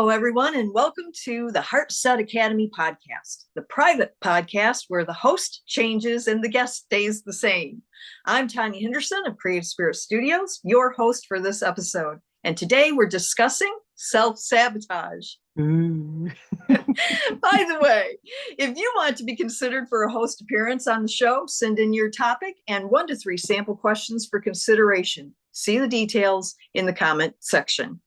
Hello, everyone, and welcome to the HeartSet Academy podcast, the private podcast where the host changes and the guest stays the same. I'm Tonya Henderson of Creative Spirit Studios, your host for this episode. And today we're discussing self-sabotage. By the way, if you want to be considered for a host appearance on the show, send in your topic and 1 to 3 sample questions for consideration. See the details in the comment section.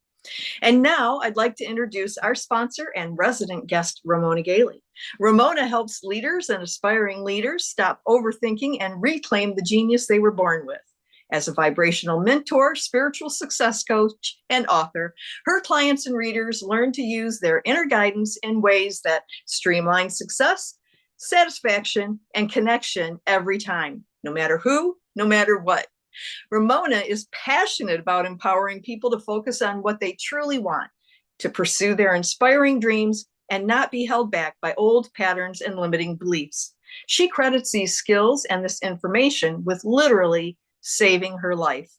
And now I'd like to introduce our sponsor and resident guest, Ramona Galey. Ramona helps leaders and aspiring leaders stop overthinking and reclaim the genius they were born with. As a vibrational mentor, spiritual success coach, and author, her clients and readers learn to use their inner guidance in ways that streamline success, satisfaction, and connection every time, no matter who, no matter what. Ramona is passionate about empowering people to focus on what they truly want, to pursue their inspiring dreams, and not be held back by old patterns and limiting beliefs. She credits these skills and this information with literally saving her life.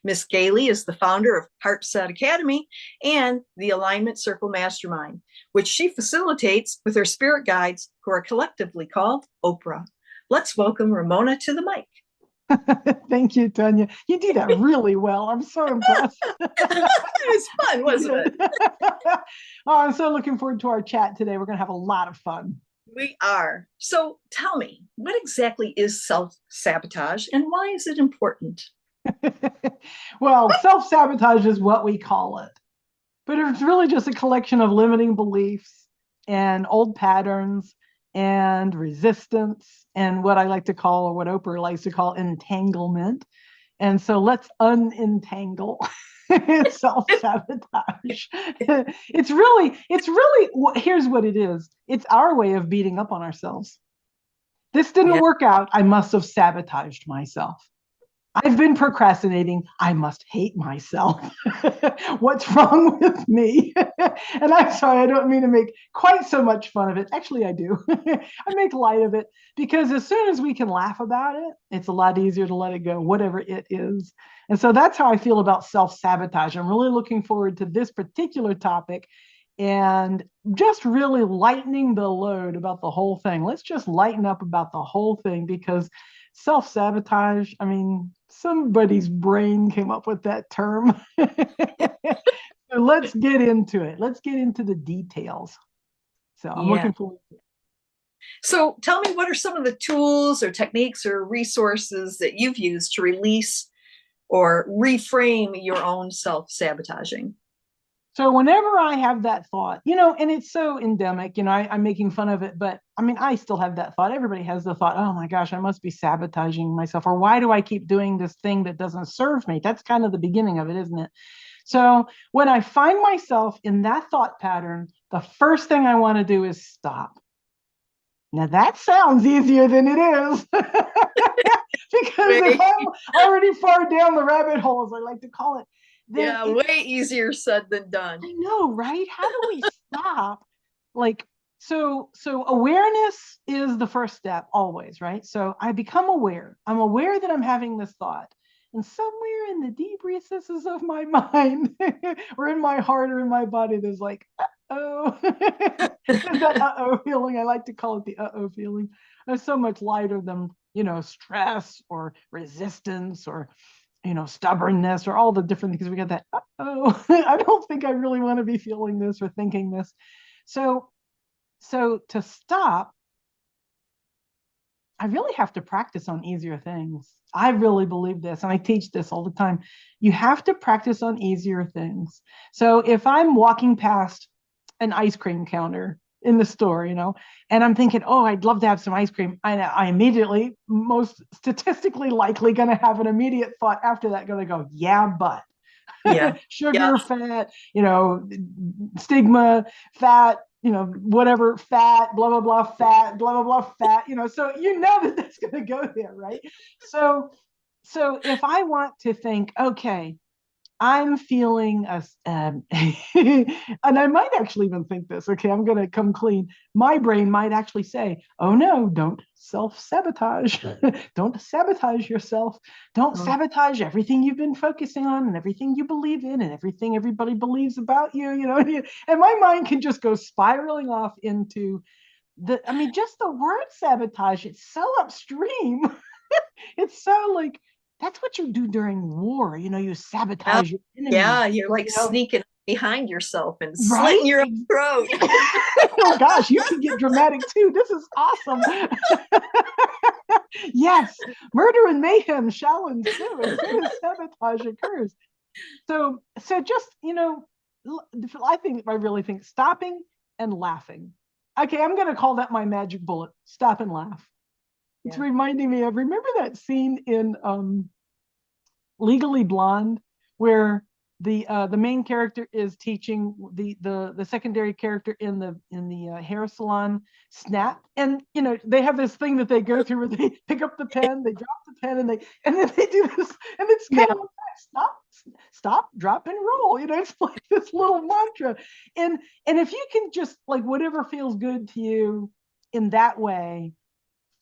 Miss Galey is the founder of HeartSet Academy and the Alignment Circle Mastermind, which she facilitates with her spirit guides, who are collectively called Oprah. Let's welcome Ramona to the mic. Thank you, Tonya. You did that really well. I'm so impressed. It was fun, wasn't it? Oh, I'm so looking forward to our chat today. We're going to have a lot of fun. We are. So tell me, what exactly is self-sabotage and why is it important? Well, self-sabotage is what we call it. But it's really just a collection of limiting beliefs and old patterns and resistance, and what I like to call, or what Oprah likes to call, entanglement. And so let's unentangle self-sabotage. It's really, here's what it is. It's our way of beating up on ourselves. This didn't work out. I must have sabotaged myself. I've been procrastinating. I must hate myself. What's wrong with me? And I'm sorry, I don't mean to make quite so much fun of it. Actually, I do. I make light of it because as soon as we can laugh about it, it's a lot easier to let it go, whatever it is. And so that's how I feel about self-sabotage. I'm really looking forward to this particular topic and just really lightening the load about the whole thing. Let's just lighten up about the whole thing, because self-sabotage, I mean, somebody's brain came up with that term. So let's get into it. Let's get into the details. So I'm looking forward to it. So tell me, what are some of the tools or techniques or resources that you've used to release or reframe your own self-sabotaging? So whenever I have that thought, and it's so endemic, I'm making fun of it, but I mean, I still have that thought. Everybody has the thought, oh my gosh, I must be sabotaging myself. Or why do I keep doing this thing that doesn't serve me? That's kind of the beginning of it, isn't it? So when I find myself in that thought pattern, the first thing I want to do is stop. Now that sounds easier than it is. Because if I'm already far down the rabbit hole, as I like to call it, way easier said than done. I know, right? How do we stop? So awareness is the first step always, right? So I become aware. I'm aware that I'm having this thought. And somewhere in the deep recesses of my mind or in my heart or in my body, there's like, uh-oh. There's that uh-oh feeling. I like to call it the uh-oh feeling. It's so much lighter than, stress or resistance or stubbornness or all the different things. We got that, I don't think I really want to be feeling this or thinking this. So to stop, I really have to practice on easier things. I really believe this, and I teach this all the time. You have to practice on easier things. So if I'm walking past an ice cream counter in the store, and I'm thinking, oh, I'd love to have some ice cream. I immediately, most statistically likely, going to have an immediate thought after that, going to go, yeah, but sugar, fat, stigma, fat, whatever, fat, blah, blah, blah, fat, blah, blah, blah, fat, so that that's going to go there, right? So if I want to think, okay, I'm feeling and I might actually even think this. Okay, I'm going to come clean. My brain might actually say, "Oh no, don't self-sabotage. Don't sabotage yourself. Don't sabotage everything you've been focusing on and everything you believe in and everything everybody believes about you." You know, and my mind can just go spiraling off into just the word sabotage. It's so upstream. It's so like that's what you do during war. You know, you Yeah, sabotage your enemy. yeah, you're like You know, sneaking behind yourself and slitting right? your own throat. Oh gosh, you can get dramatic too. This is awesome. Yes, murder and mayhem shall ensue as soon as sabotage occurs. So just I really think stopping and laughing. Okay, I'm going to call that my magic bullet. Stop and laugh. It's Yeah. reminding me of, remember that scene in Legally Blonde where the main character is teaching the secondary character in the hair salon snap, and they have this thing that they go through where they pick up the pen, they drop the pen, and then they do this, and it's kind of like stop, drop, and roll. It's like this little mantra, and if you can just like whatever feels good to you in that way,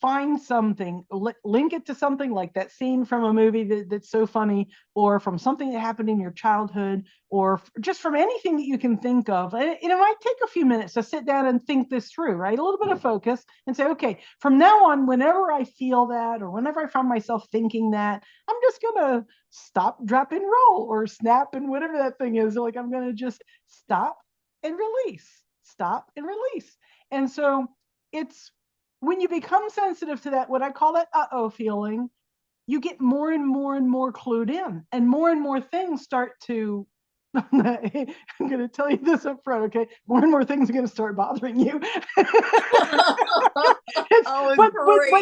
find something, link it to something like that scene from a movie that's so funny, or from something that happened in your childhood, or just from anything that you can think of. It might take a few minutes to sit down and think this through, right? A little bit of focus and say, okay, from now on, whenever I feel that, or whenever I find myself thinking that, I'm just going to stop, drop, and roll, or snap, and whatever that thing is. Like, I'm going to just stop and release, stop and release. And so it's, when you become sensitive to that, what I call that uh-oh feeling, you get more and more and more clued in, and more things start to, I'm going to tell you this up front, okay? More and more things are going to start bothering you. Oh, but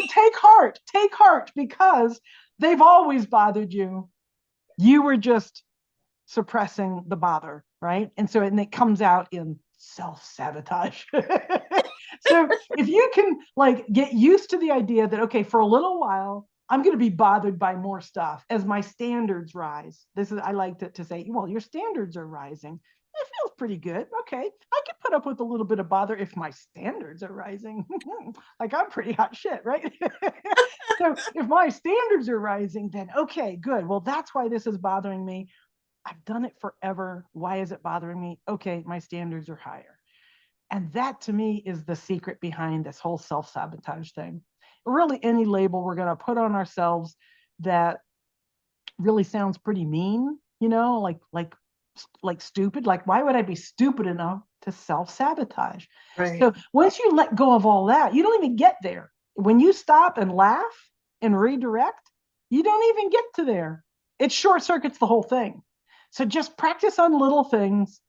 take heart, because they've always bothered you. You were just suppressing the bother, right? And it comes out in self-sabotage. So if you can like get used to the idea that, okay, for a little while, I'm going to be bothered by more stuff as my standards rise. I like to say, well, your standards are rising. It feels pretty good. Okay, I can put up with a little bit of bother if my standards are rising. Like, I'm pretty hot shit, right? So if my standards are rising, then okay, good. Well, that's why this is bothering me. I've done it forever. Why is it bothering me? Okay, my standards are higher. And that to me is the secret behind this whole self-sabotage thing. Really, any label we're going to put on ourselves that really sounds pretty mean, like stupid. Like, why would I be stupid enough to self-sabotage? right. So once you let go of all that, you don't even get there. When you stop and laugh and redirect, you don't even get to there. It short circuits the whole thing. So just practice on little things.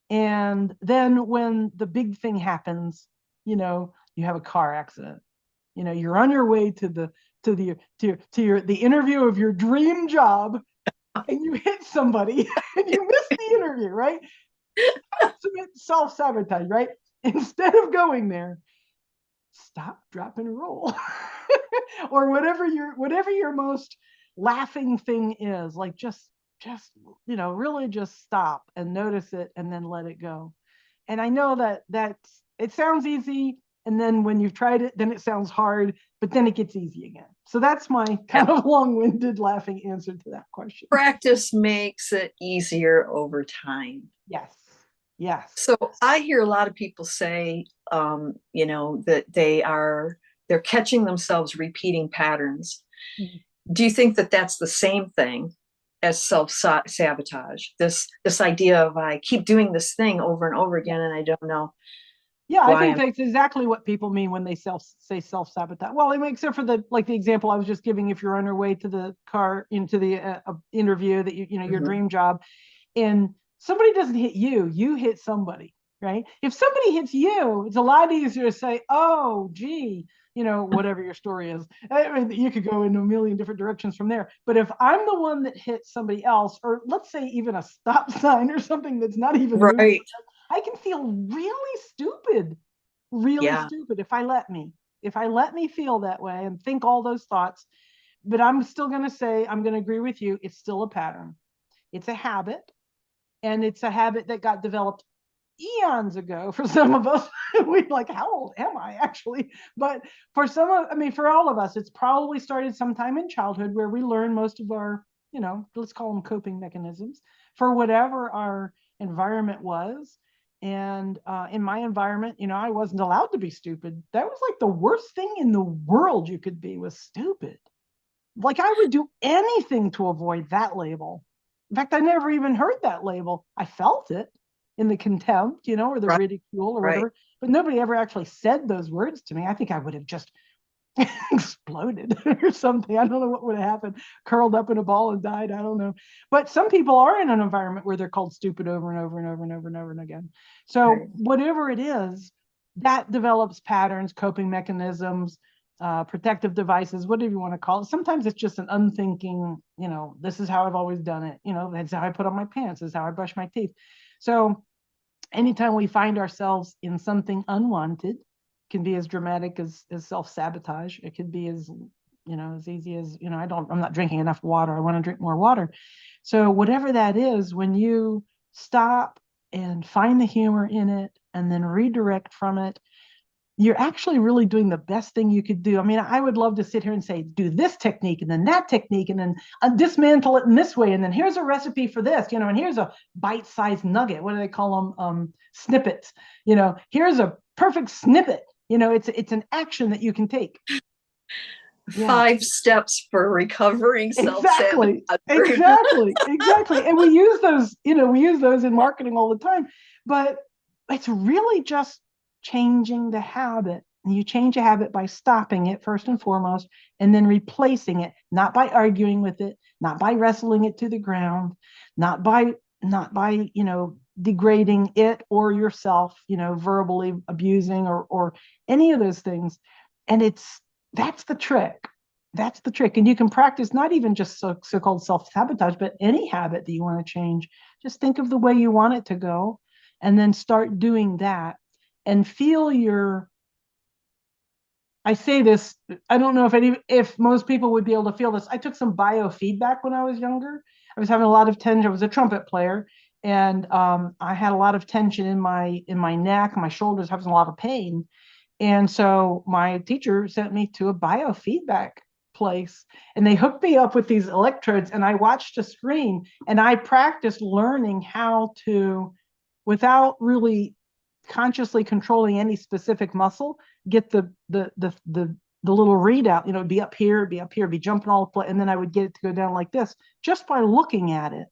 And then when the big thing happens, you have a car accident. You're on your way to the interview of your dream job, and you hit somebody and you miss the interview, right? Ultimate self-sabotage, right? Instead of going there, stop, drop, and roll. Or whatever your most laughing thing is, like just really just stop and notice it, and then let it go. And I know that it sounds easy, and then when you've tried it, then it sounds hard, but then it gets easy again. So that's my kind of long-winded laughing answer to that question. Practice makes it easier over time. Yes. Yes. So I hear a lot of people say, that they're catching themselves repeating patterns. Mm-hmm. Do you think that that's the same thing as self-sabotage? This idea of, I keep doing this thing over and over again, and I don't know. Yeah, I think that's exactly what people mean when they say self-sabotage. Well, except for the example I was just giving, if you're on your way to the car, into the interview that your dream job, and somebody doesn't hit you, you hit somebody, right? If somebody hits you, it's a lot easier to say, oh, gee, whatever your story is. I mean, you could go in a million different directions from there. But if I'm the one that hits somebody else, or let's say even a stop sign or something that's not even right, moving, I can feel really stupid if I let me feel that way and think all those thoughts. But I'm still going to say, I'm going to agree with you, it's still a pattern. It's a habit, and it's a habit that got developed eons ago for some of us. We're like, how old am I actually? But for for all of us, it's probably started sometime in childhood where we learn most of our, let's call them coping mechanisms for whatever our environment was. And in my environment, I wasn't allowed to be stupid. That was like the worst thing in the world you could be, was stupid. Like I would do anything to avoid that label. In fact, I never even heard that label. I felt it in the contempt, or the ridicule or whatever, but nobody ever actually said those words to me. I think I would have just exploded or something. I don't know what would have happened, curled up in a ball and died. I don't know. But some people are in an environment where they're called stupid over and over and over and over and over and again. So whatever it is, that develops patterns, coping mechanisms, protective devices, whatever you want to call it. Sometimes it's just an unthinking, this is how I've always done it. That's how I put on my pants. This is how I brush my teeth. So anytime we find ourselves in something unwanted, can be as dramatic as self-sabotage. It could be as easy as, I'm not drinking enough water. I want to drink more water. So whatever that is, when you stop and find the humor in it and then redirect from it, you're actually really doing the best thing you could do. I mean, I would love to sit here and say, do this technique and then that technique and then dismantle it in this way. And then here's a recipe for this, and here's a bite-sized nugget. What do they call them? Snippets. Here's a perfect snippet. It's an action that you can take. 5 steps for recovering self-sabotage. Exactly. And we use those, in marketing all the time, but it's really just changing the habit. And you change a habit by stopping it first and foremost, and then replacing it, not by arguing with it, not by wrestling it to the ground, not by degrading it or yourself, verbally abusing or any of those things. And that's the trick. That's the trick. And you can practice not even just so-called self-sabotage, but any habit that you want to change. Just think of the way you want it to go and then start doing that and feel I say this, I don't know if most people would be able to feel this. I took some biofeedback when I was younger. I was having a lot of tension. I was a trumpet player, and I had a lot of tension in my neck, my shoulders, having a lot of pain. And so my teacher sent me to a biofeedback place, and they hooked me up with these electrodes, and I watched a screen, and I practiced learning how to, without really consciously controlling any specific muscle, get the little readout, be up here, be jumping all the place, and then I would get it to go down like this just by looking at it.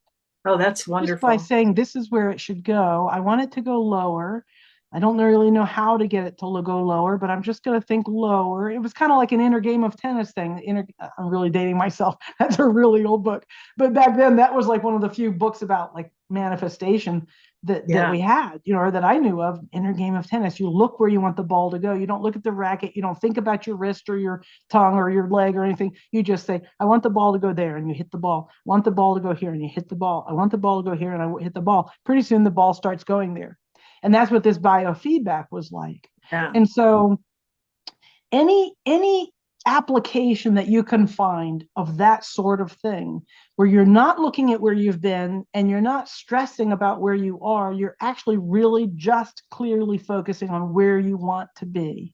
Oh, that's wonderful. Just by saying, this is where it should go. I want it to go lower. I don't really know how to get it to go lower, but I'm just going to think lower. It was kind of like an inner game of tennis thing. I'm really dating myself. That's a really old book. But back then, that was like one of the few books about like manifestation that we had, or that I knew of. Inner game of tennis. You look where you want the ball to go. You don't look at the racket. You don't think about your wrist or your tongue or your leg or anything. You just say, I want the ball to go there, and you hit the ball. I want the ball to go here, and you hit the ball. I want the ball to go here, and I hit the ball. Pretty soon the ball starts going there. And that's what this biofeedback was like. Yeah. And so any application that you can find of that sort of thing, where you're not looking at where you've been and you're not stressing about where you are, you're actually really just clearly focusing on where you want to be.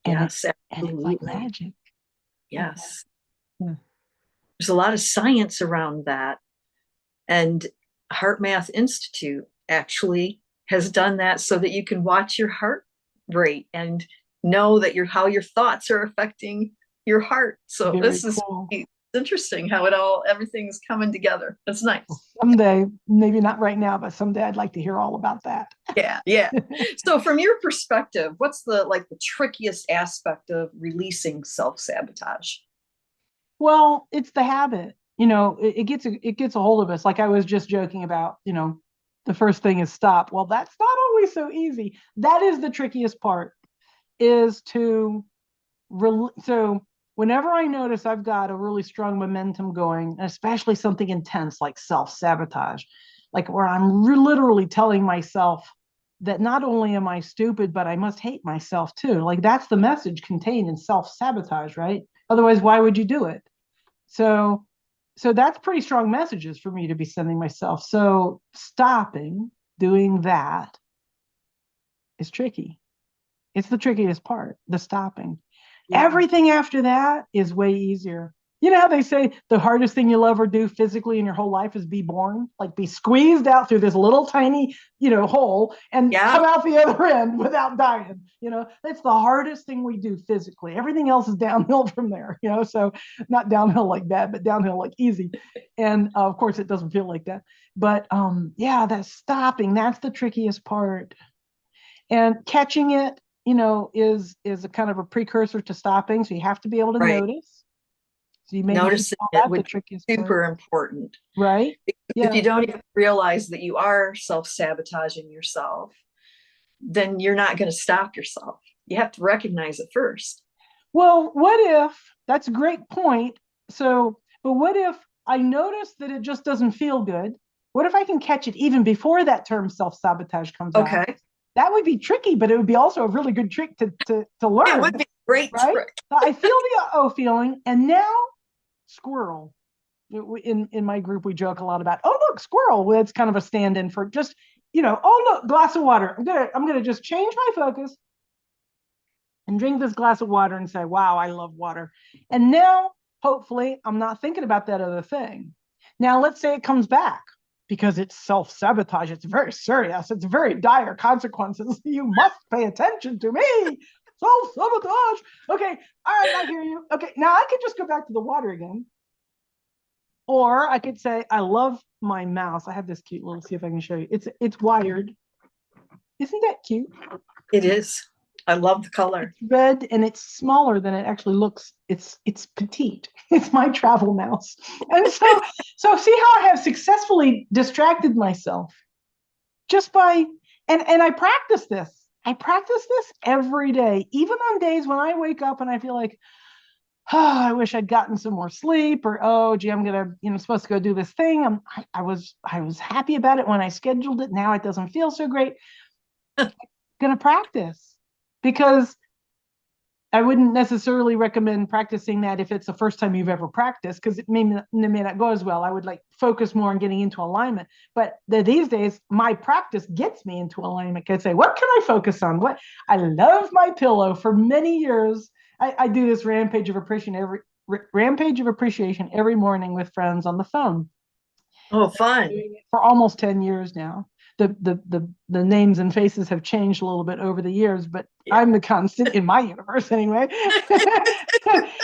And yes, and it's like magic. Yes. Yeah. There's a lot of science around that. And Heart Math Institute actually has done that so that you can watch your heart rate and know that how your thoughts are affecting your heart. So very this is cool. It's interesting how everything's coming together. That's nice. Someday, maybe not right now, but someday I'd like to hear all about that. Yeah. So from your perspective, what's the trickiest aspect of releasing self-sabotage? Well, it's the habit. It gets a hold of us. Like I was just joking about, the first thing is stop. Well, that's not always so easy. That is the trickiest part, is to, so whenever I notice I've got a really strong momentum going, especially something intense like self-sabotage, like where I'm literally telling myself that not only am I stupid, but I must hate myself too. Like that's the message contained in self-sabotage, right? Otherwise, why would you do it? So So that's pretty strong messages for me to be sending myself. So stopping doing that is tricky. It's the trickiest part, the stopping. Yeah. Everything after that is way easier. You know how they say the hardest thing you'll ever do physically in your whole life is be born, like be squeezed out through this little tiny, hole and come out the other end without dying. That's the hardest thing we do physically. Everything else is downhill from there, so not downhill like that, but downhill like easy. And of course it doesn't feel like that. But that stopping, that's the trickiest part. And catching it, is a kind of a precursor to stopping. So you have to be able to notice. So you noticing it would be super important, right? If you don't even realize that you are self-sabotaging yourself, then you're not going to stop yourself. You have to recognize it first. Well, what if, that's a great point. So, but what if I notice that it just doesn't feel good? What if I can catch it even before that term self-sabotage comes out? Okay. That would be tricky, but it would be also a really good trick to learn. It would be a great trick. So I feel the uh-oh feeling, and now squirrel. In my group, we joke a lot about, oh, look, squirrel. Well, it's kind of a stand-in for just, oh, look, glass of water. I'm gonna just change my focus and drink this glass of water and say, wow, I love water. And now, hopefully, I'm not thinking about that other thing. Now, let's say it comes back because it's self-sabotage. It's very serious. It's very dire consequences. You must pay attention to me. Self-sabotage. Okay, all right, I hear you. Okay, now I could just go back to the water again. Or I could say, I love my mouse. I have this cute little, see if I can show you. It's wired. Isn't that cute? It is. I love the color. It's red and it's smaller than it actually looks. It's petite. It's my travel mouse. And so see how I have successfully distracted myself just by, and I practice this. I practice this every day, even on days when I wake up and I feel like, oh, I wish I'd gotten some more sleep, or oh, gee, I'm supposed to go do this thing. I was happy about it when I scheduled it. Now it doesn't feel so great. I'm gonna practice, because I wouldn't necessarily recommend practicing that if it's the first time you've ever practiced, because it may not go as well. I would focus more on getting into alignment. But these days, my practice gets me into alignment. I say, what can I focus on? What I love my pillow. For many years, I do this rampage of appreciation every morning with friends on the phone. Oh, fun! For almost 10 years now. The names and faces have changed a little bit over the years, but I'm the constant in my universe anyway.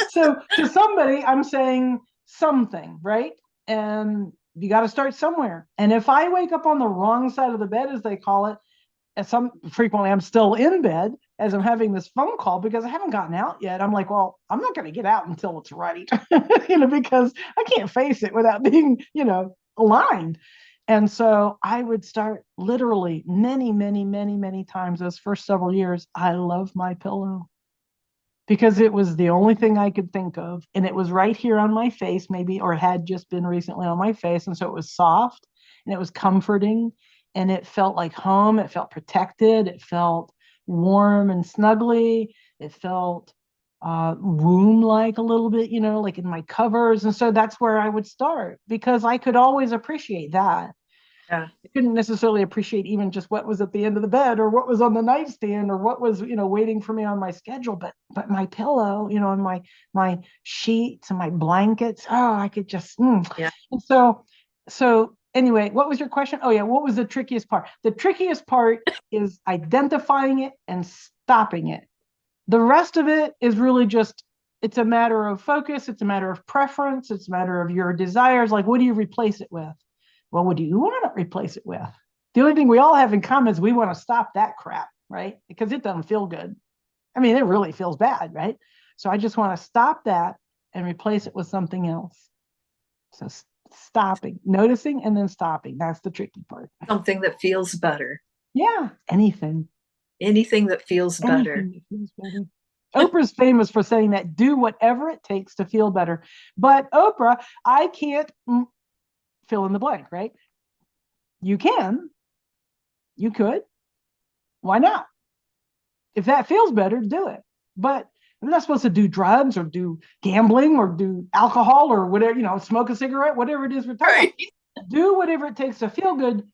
So to somebody, I'm saying something, right? And you got to start somewhere. And if I wake up on the wrong side of the bed, as they call it, frequently I'm still in bed as I'm having this phone call because I haven't gotten out yet. I'm like, well, I'm not going to get out until it's right, because I can't face it without being, aligned. And so I would start literally many, many, many, many times those first several years. I love my pillow because it was the only thing I could think of. And it was right here on my face, maybe, or had just been recently on my face. And so it was soft and it was comforting and it felt like home. It felt protected. It felt warm and snuggly. It felt womb-like a little bit, like in my covers. And so that's where I would start because I could always appreciate that. Yeah. I couldn't necessarily appreciate even just what was at the end of the bed or what was on the nightstand or what was, waiting for me on my schedule, but my pillow, and my sheets and my blankets. Oh, I could just, Yeah. And so anyway, what was your question? Oh yeah. What was the trickiest part? The trickiest part is identifying it and stopping it. The rest of it is really just, it's a matter of focus. It's a matter of preference. It's a matter of your desires. Like, what do you replace it with? Well, what do you want to replace it with? The only thing we all have in common is we want to stop that crap, right? Because it doesn't feel good. I mean, it really feels bad, right? So I just want to stop that and replace it with something else. So stopping, noticing, and then stopping. That's the tricky part. Something that feels better. Yeah, anything. Anything that feels better. Anything that feels better. Oprah's famous for saying that, do whatever it takes to feel better. But Oprah, I can't fill in the blank, right? You can. You could. Why not? If that feels better, do it. But I'm not supposed to do drugs or do gambling or do alcohol or whatever, smoke a cigarette, whatever it is we're talking Right. about. Do whatever it takes to feel good,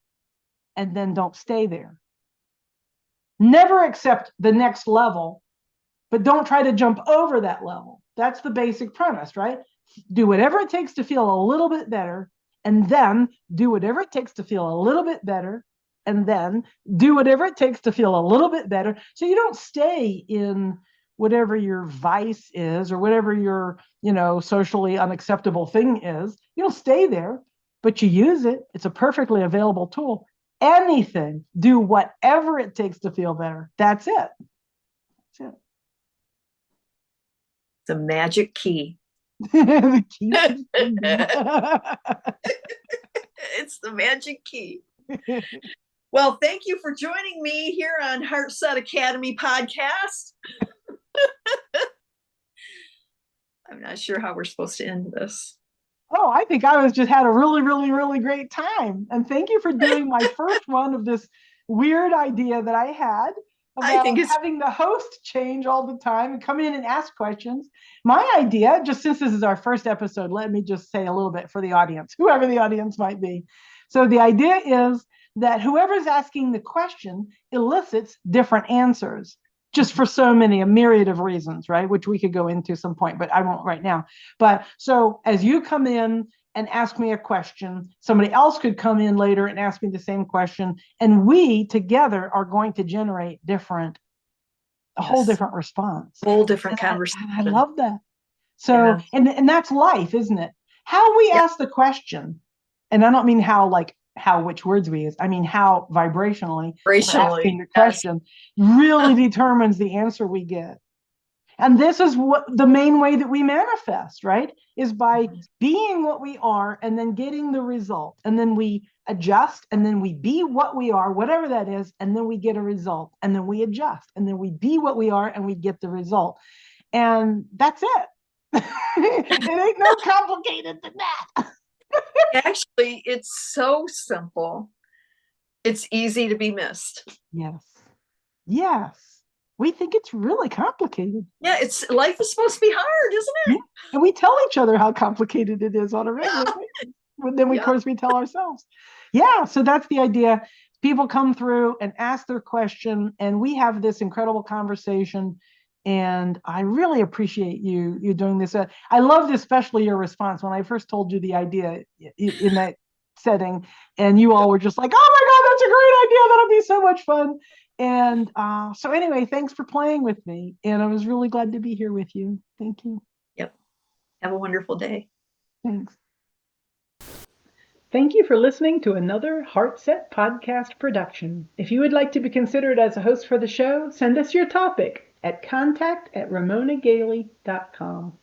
and then don't stay there. Never accept the next level, but don't try to jump over that level. That's the basic premise, right? Do whatever it takes to feel a little bit better, and then do whatever it takes to feel a little bit better, and then do whatever it takes to feel a little bit better. So you don't stay in whatever your vice is or whatever your, socially unacceptable thing is. You don't stay there, but you use it. It's a perfectly available tool. Anything, do whatever it takes to feel better. That's it. That's it. The magic key. The key. It's the magic key. Well, thank you for joining me here on HeartSet Academy podcast. I'm not sure how we're supposed to end this. Oh, I think I just had a really, really, really great time. And thank you for doing my first one of this weird idea that I had about having the host change all the time and come in and ask questions. My idea, just since this is our first episode, let me just say a little bit for the audience, whoever the audience might be. So the idea is that whoever's asking the question elicits different answers, just for a myriad of reasons, right? Which we could go into some point, but I won't right now. But so as you come in and ask me a question, somebody else could come in later and ask me the same question, and we together are going to generate a whole different response. Whole different conversation. I love that. So, and that's life, isn't it? How we ask the question, and I don't mean which words we use. I mean, how vibrationally asking the question really determines the answer we get. And this is what the main way that we manifest, right? Is by being what we are and then getting the result. And then we adjust and then we be what we are, whatever that is, and then we get a result. And then we adjust and then we be what we are and we get the result. And that's it. It ain't no complicated than that. Actually, it's so simple. It's easy to be missed. Yes. We think it's really complicated. Yeah, life is supposed to be hard, isn't it? Yeah. And we tell each other how complicated it is on a regular basis. Then, of course, we tell ourselves. Yeah, so that's the idea. People come through and ask their question, and we have this incredible conversation. And I really appreciate you doing this. I loved especially your response when I first told you the idea in that setting, and you all were just like, "Oh my God, that's a great idea! That'll be so much fun." And so anyway, thanks for playing with me, and I was really glad to be here with you. Thank you. Yep. Have a wonderful day. Thanks. Thank you for listening to another HeartSet podcast production. If you would like to be considered as a host for the show, send us your topic at contact@ramonagaley.com.